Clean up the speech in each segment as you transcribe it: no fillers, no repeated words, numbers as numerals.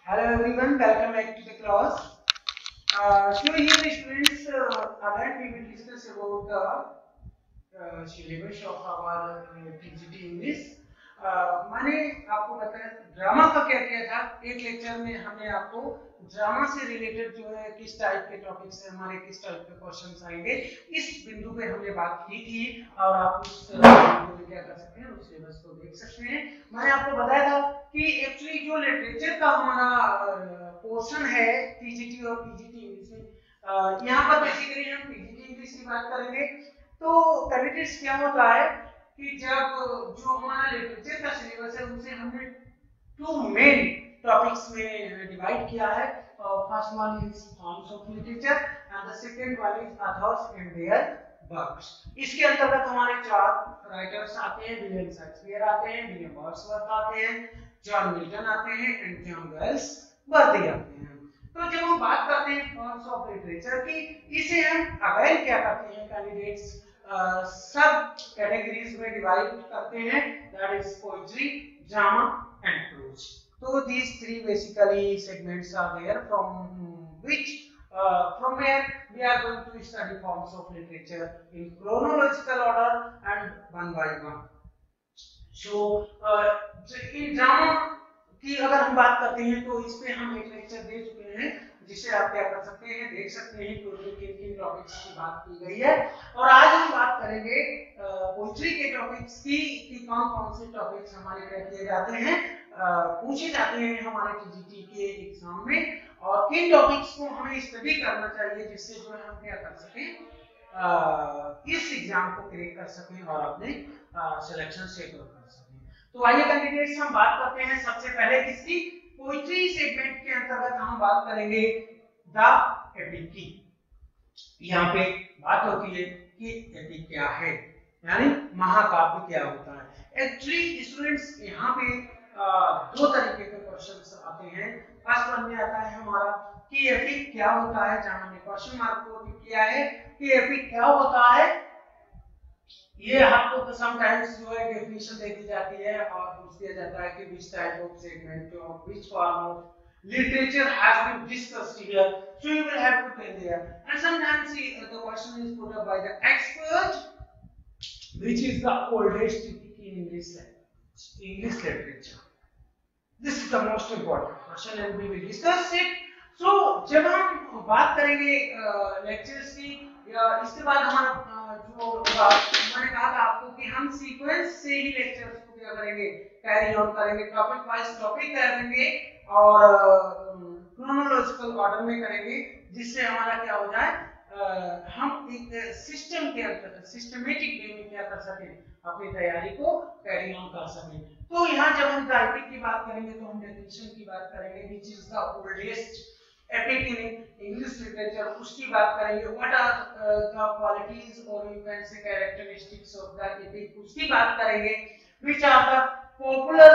Hello everyone, welcome back to the class. So here students, again we will discuss about the syllabus of our TGT English. मैंने आपको बताया drama का क्या किया था। एक लेक्चर में हमने आपको ड्रामा से रिलेटेड जो है किस टाइप के टॉपिक से हमारे किस टाइप के क्वेश्चंस आएंगे इस बिंदु पे हमने बात की थी और आप उस बिंदु पे क्या कर सकते हैं उस सिलेबस को देख सकते हैं। मैंने आपको बताया था कि एक्चुअली जो लिटरेचर का हमारा पोर्शन है टीजीटी और पीजीटी इंग्लिश में, यहाँ पर बेसिकली हम पीजीटी इंग्लिश की बात करेंगे। तो कैंडिडेट्स क्या होता है कि जब जो हमारा लिटरेचर का सिलेबस है उसे हमने टू मेन टॉपिक्स में डिवाइड किया है। First one is forms of literature and the second one is authors and there works. इसके अंतर्गत हमारे चार राइटर्स आते हैं, विलियम शेक्सपियर आते हैं, विलियम वर्ड्सवर्थ आते हैं, जॉन मिल्टन आते हैं एंड जॉन वेल्स वर्दी आते हैं। तो जब हम बात करते हैं फॉर्म्स ऑफ लिटरेचर की, इसे हम अगेन क्या करते हैं कैंडिडेट्स सब कैटेगरीज में डिवाइड करते हैं, that is poetry, drama and prose. तो these three basically segments are there from where we are going to study forms of literature in chronological order and one by one. So in drama की अगर हम बात करते हैं तो इस पे हम एक लेक्चर दे चुके हैं जिससे आप क्या कर सकते हैं, देख सकते हैं कि उसमें किन किन टॉपिक्स की बात की गई है। और आज हम बात करेंगे पोएट्री के टॉपिक्स की कि कौन कौन से टॉपिक्स हमारे क्या किए जाते हैं, पूछे जाते हैं हमारे टीजीटी के एग्जाम में और किन टॉपिक्स को हमें स्टडी करना चाहिए जिससे जो है हम क्या कर सकें, इस एग्जाम को क्रैक कर सकें और अपने सिलेक्शन सिक्योर कर सकें। तो आइए कैंडिडेट्स हम बात करते हैं सबसे पहले किसकी, पोएट्री सेगमेंट के अंतर्गत हम बात करेंगे द एपिक की। यहाँ पे बात होती है कि एपिक क्या है, यानी महाकाव्य क्या होता है। एक्चुअली स्टूडेंट्स यहाँ पे दो तरीके के क्वेश्चंस आते हैं। फर्स्ट वन में आता है हमारा कि एपिक क्या होता है, जहां हमने क्वेश्चन मार्क को किया है कि एपिक क्या होता है। ये आपको तो समटाइम्स जो है डेफिनेशन दे दी जाती है और पूछ दिया जाता है कि which type of segment or which form of literature has been discussed here, so you will have to tell there. And sometimes the question is put up by the expert, which is the oldest topic in English language, English literature. This is the most important question and we will discuss it. So जब हम बात करेंगे lectures की, इसके बाद हमारा जो मैंने कहा था आपको कि हम सीक्वेंस से ही लेक्चर्स को क्या करेंगे, कैरी ऑन करेंगे, टॉपिक वाइज टॉपिक करेंगे और क्रोनोलॉजिकल ऑर्डर में करेंगे जिससे हमारा क्या हो जाए, हम एक सिस्टम के अंतर्गत सिस्टमेटिक वे में क्या कर सकें, अपनी तैयारी को कैरी ऑन कर सकें। तो यहाँ जब हम एपिक की बात करेंगे तो हम डेफिनेशन की बात करेंगे, which is the oldest epic in English literature, उसकी बात करेंगे। व्हाट आर द क्वालिटीज और you can say characteristics of the epic, उसकी बात करेंगे। Which are the popular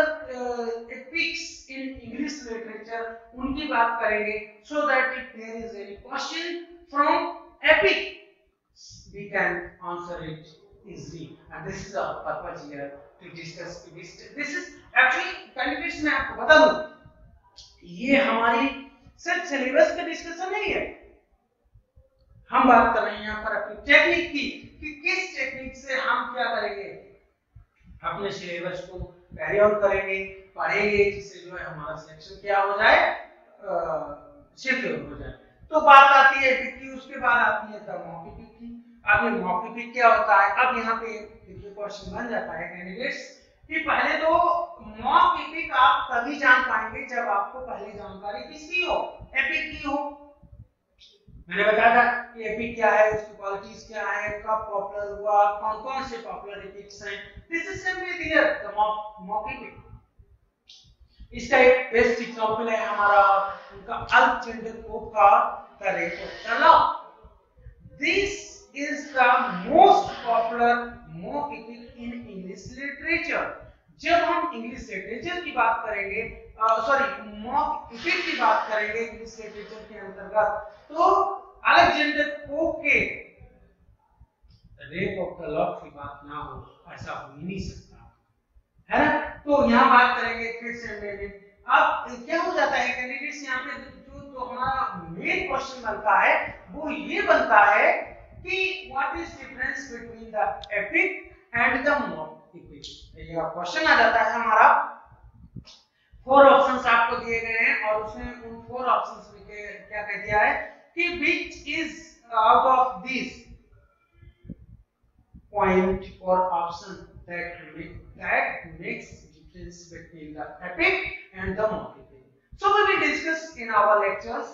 epics in English literature, उनकी बात करेंगे। So that if there is any question from epic we can answer it easily, and this is our purpose here to discuss this is actually candidates में आपको बता दूं ये हमारी सिर्फ सिलेबस का डिस्कशन नहीं है, हम बात कर रहे हैं यहाँ पर अपनी टेक्निक की कि किस टेक्निक से हम क्या करेंगे, अपने सिलेबस को कैरी ऑन करेंगे, पढ़ेंगे, जिससे जो है हमारा सिलेक्शन क्या हो जाए, सिक्योर हो जाए। तो बात आती है एपिक की, उसके बाद आती है द मॉक एपिक की। अब ये मॉक एपिक क्या होता है, अब यहाँ पे देखिए क्वेश्चन बन जाता है कैंडिडेट्स कि पहले तो मॉक एपिक आप तभी जान पाएंगे जब आपको पहले जानकारी किसकी हो, एपिक की हो। मैंने बताया था कि एपिक क्या है, उसकी क्वालिटीज क्या है, कब पॉपुलर हुआ, कौन कौन से पॉपुलर एपिक्स हैं। This is simply here the mock epic. इसका एक बेस्ट एग्जांपल है हमारा उनका अलेक्जेंडर पोप का the rape of the law. This is the most popular mock epic in English literature। जब हम इंग्लिश लिटरेचर की बात करेंगे, सॉरी मॉक एपिक की बात करेंगे इंग्लिश लिटरेचर के अंतर्गत, तो अलेक्जेंडर पोप के रेप ऑफ द लॉ की बात ना हो, ऐसा हो ही नहीं सकता है ना। तो यहाँ बात करेंगे फिर से मैंने अब क्या हो जाता है कैंडिडेट्स यहाँ पे जो हमारा मेन क्वेश्चन बनता है वो ये बनता है कि what is difference between the epic and the mock epic. ये क्वेश्चन आ जाता है हमारा। 4 ऑप्शंस आपको दिए गए हैं और उसने उन 4 ऑप्शंस में क्या कह दिया है कि which is out of this point or option that makes difference between the epic and the mock epic. So we will discuss in our lectures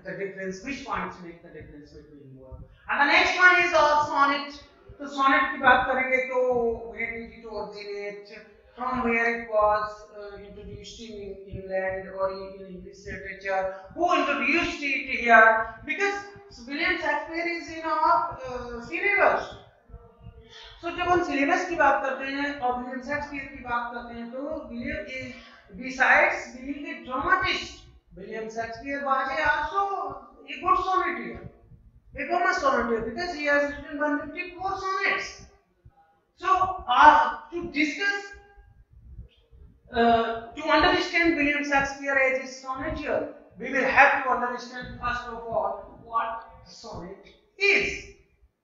the difference, which points make the difference between both. And the next one is our sonnet. तो sonnet की बात करेंगे तो where did it originate, from where it was introduced in England or in English literature, who introduced it here, because William Shakespeare is in our syllabus. So जब हम syllabus की बात करते हैं और विलियम शेक्सपियर की बात करते हैं तो William is besides being a dramatist, William Shakespeare was also a good sonneteer, a famous sonneteer, because he has written 154 sonnets. So to discuss to understand William Shakespeare as a sonneteer, we will have to understand first of all what sonnet is,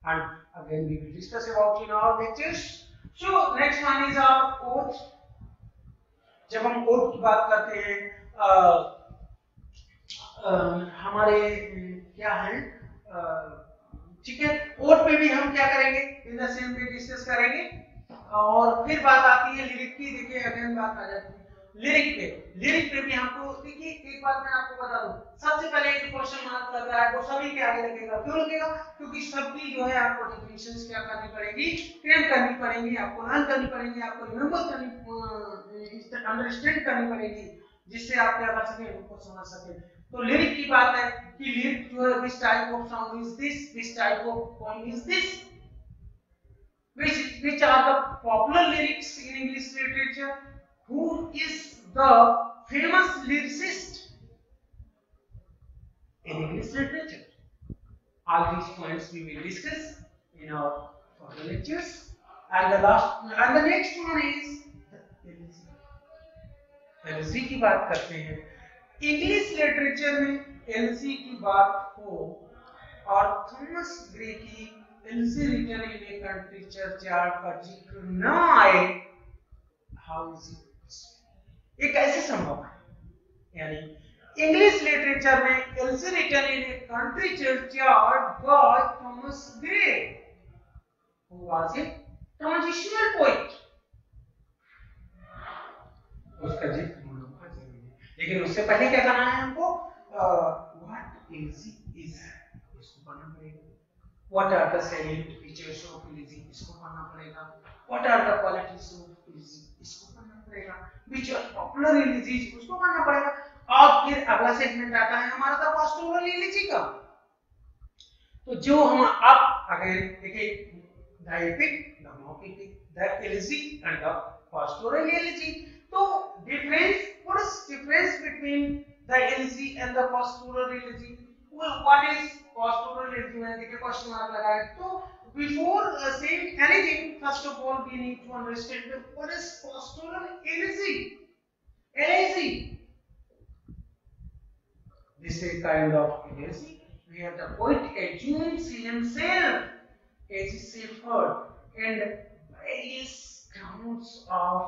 and again we will discuss about in our lectures. So next one is our oath. जब हम oath की बात करते हैं हमारे क्या है ठीक है, oath पे भी हम क्या करेंगे in the same way discuss करेंगे। और फिर बात आती है लिरिक की। देखिए अगेन बात आ जाती है लिरिक पे भी हमको देखिए एक बात मैं आपको बता दूं, सबसे पहले एक क्वेश्चन मार्क लग रहा है वो सभी के आगे लगेगा। क्यों लगेगा? क्योंकि सबकी जो है आपको डेफिनेशंस क्या करनी पड़ेगी, क्लेम करनी पड़ेगी, आपको लर्न करनी पड़ेगी, आपको रिमेंबर करनी, अंडरस्टैंड करनी पड़ेगी, जिससे आप क्या कर सकें उनको समझ सकें। तो लिरिक की बात है कि लिरिक जो है which type of song is this, which type of poem is this, which are the popular lyrics in English literature, who is the famous lyricist in English literature. All these points we will discuss in our further lectures. And the next one is LC की बात करते हैं। English literature में LC की बात हो और Thomas Gray की elegy written in a country churchyard का जिक्र न आए, हाउ इज इट? ये कैसे संभव है? यानी इंग्लिश लिटरेचर में elegy written in a country churchyard by Thomas Gray, who was a transitional poet, उसका जिक्र होना बहुत जरूरी है। लेकिन उससे पहले क्या करना है हमको? व्हाट एलसी इज, इसको पढ़ना पड़ेगा। What are the salient features of Elysee? इसको पढ़ना पड़ेगा। What are the qualities of Elysee? इसको पढ़ना पड़ेगा। Which are popular Elysee? उसको पढ़ना पड़ेगा। और फिर अगला सेगमेंट आता है हमारा था pastoral Elysee का। तो जो हम अब अगर देखिए the epic, the mock epic, the Elysee and the pastoral Elysee, तो difference, what is difference between the Elysee and the pastoral Elysee? Well, what is pastoral Elysee? मैंने देखिए क्वेश्चन मार्क लगाया। तो before saying anything, first of all we need to understand what is pastoral Elysee. Elysee, this is a kind of Elysee where the poet assumes himself as a shepherd and various grounds of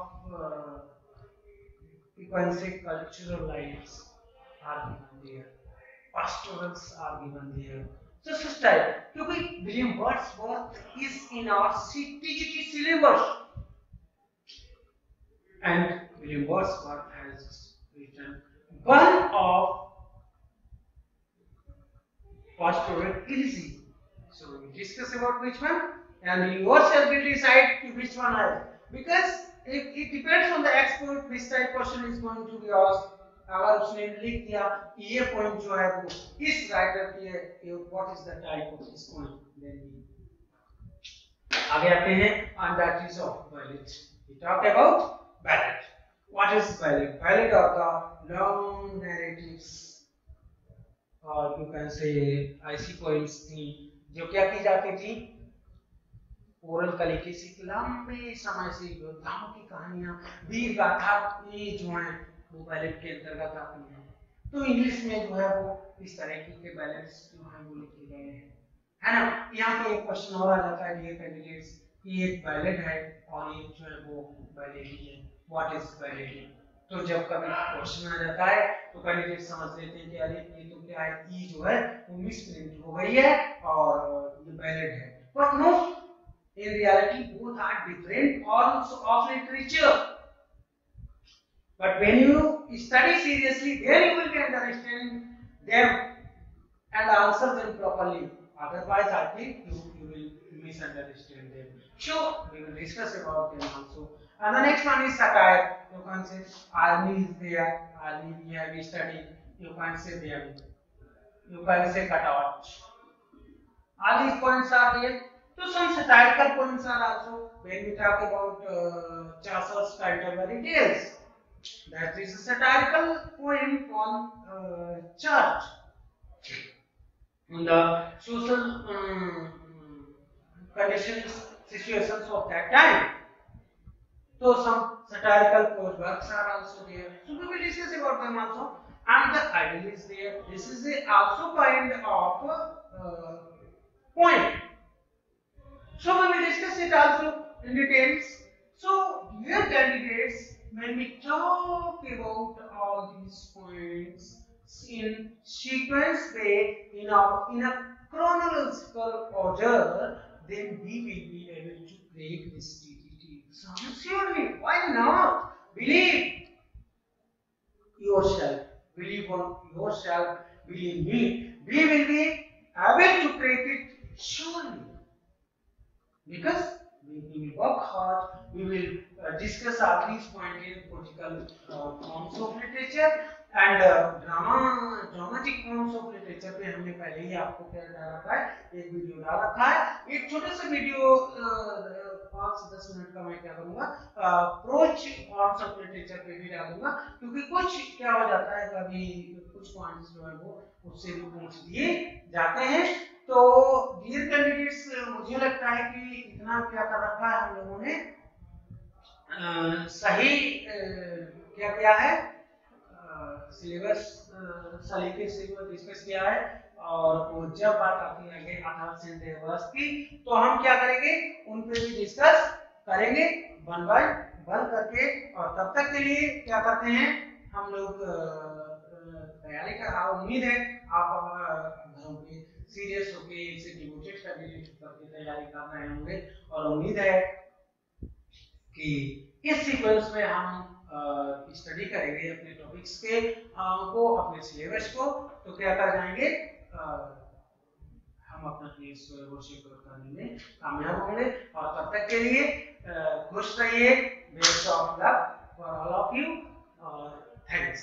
you can say cultural lives are given there, pastorals are given there. So such type, क्योंकि William Wordsworth is in our CTGT syllabus, and William Wordsworth has written one of pastoral Elysee. So we discuss about which one, and you yourself will decide which one I, because it depends on the expert which type question is going to be asked. अगर उसने लिख दिया ये point जो है वो इस writer की है, what is the type of this point, then आगे आते हैं and that is of ballad. We talk about ballad. What is ballad? Ballad are the long narratives और यू कैन से ऐसी पोएम्स थी जो क्या की जाती थी, ओरल तरीके से लंबे समय से योद्धाओं की कहानियां, वीर गाथा, ये जो है वो बैलेट के अंतर्गत आती है। तो इंग्लिश में जो है वो इस तरह के बैलेट्स जो है वो लिखे गए हैं, है ना। यहाँ पे एक क्वेश्चन और आ जाता है डियर कैंडिडेट्स कि एक बैलेट है और एक जो है वो बैलेटी है, व्हाट इज बैलेटी। तो जब कभी क्वेश्चन आ जाता है तो कैंडिडेट समझ लेते हैं कि अरे ये तो क्या है, ई जो है वो मिसप्रिंट हो गई है और ये बैलेट है, but no, in reality both are different forms of literature, but when you study seriously then you will be understand them and answer them properly, otherwise I think you will misunderstand them. So we will discuss about them also. And the next one is satire. You can say army is there, army we have studied, you can say them, you can say cutout. All these points are there. So some satirical points are also when we talk about Chaucer's Canterbury Tales. That is a satirical poem on church, on the social conditions, situations of that time. So some satirical works are also there. So we will discuss about them also. And the idol is there. This is also kind of poem. So we will discuss it also in details. So dear candidates, when we talk about all these points in sequence way, in a chronological order, then we will be able to break this TTT exam. Surely, why not? Believe yourself. Believe on yourself. Believe me. We will be able to break it surely. Because we will work hard, we will discuss all these points in political forms of literature and dramatic forms of literature पे हमने पहले ही आपको क्या डाल रखा है, एक video डाल रखा है। एक छोटे से वीडियो 5-10 मिनट का मैं क्या करूँगा अप्रोच फॉर्म्स ऑफ लिटरेचर पे भी डालूंगा, क्योंकि कुछ क्या हो जाता है कभी कुछ पॉइंट्स जो है वो उससे भी पूछ दिए जाते हैं। तो डियर कैंडिडेट्स, मुझे लगता है कि इतना क्या कर रखा है हम लोगों ने सही क्या किया है, सिलेबस सलीके से डिस्कस किया है। और वो जब बात आती है आधार सिलेबस की तो हम क्या करेंगे, उन पे भी डिस्कस करेंगे वन बाय वन करके। और तब तक के लिए क्या करते हैं हम लोग तैयारी का, उम्मीद है आप घरों पे सीरियस होके इसे डिवोटेड करके तैयारी कर रहे होंगे। और उम्मीद है कि इस सीक्वेंस में हम स्टडी करेंगे अपने टॉपिक्स के को, अपने सिलेबस को, तो क्या कर जाएंगे हम अपना करने में कामयाब होंगे। और तब तक के लिए खुश रहिए, best of luck for all of you, और थैंक्स।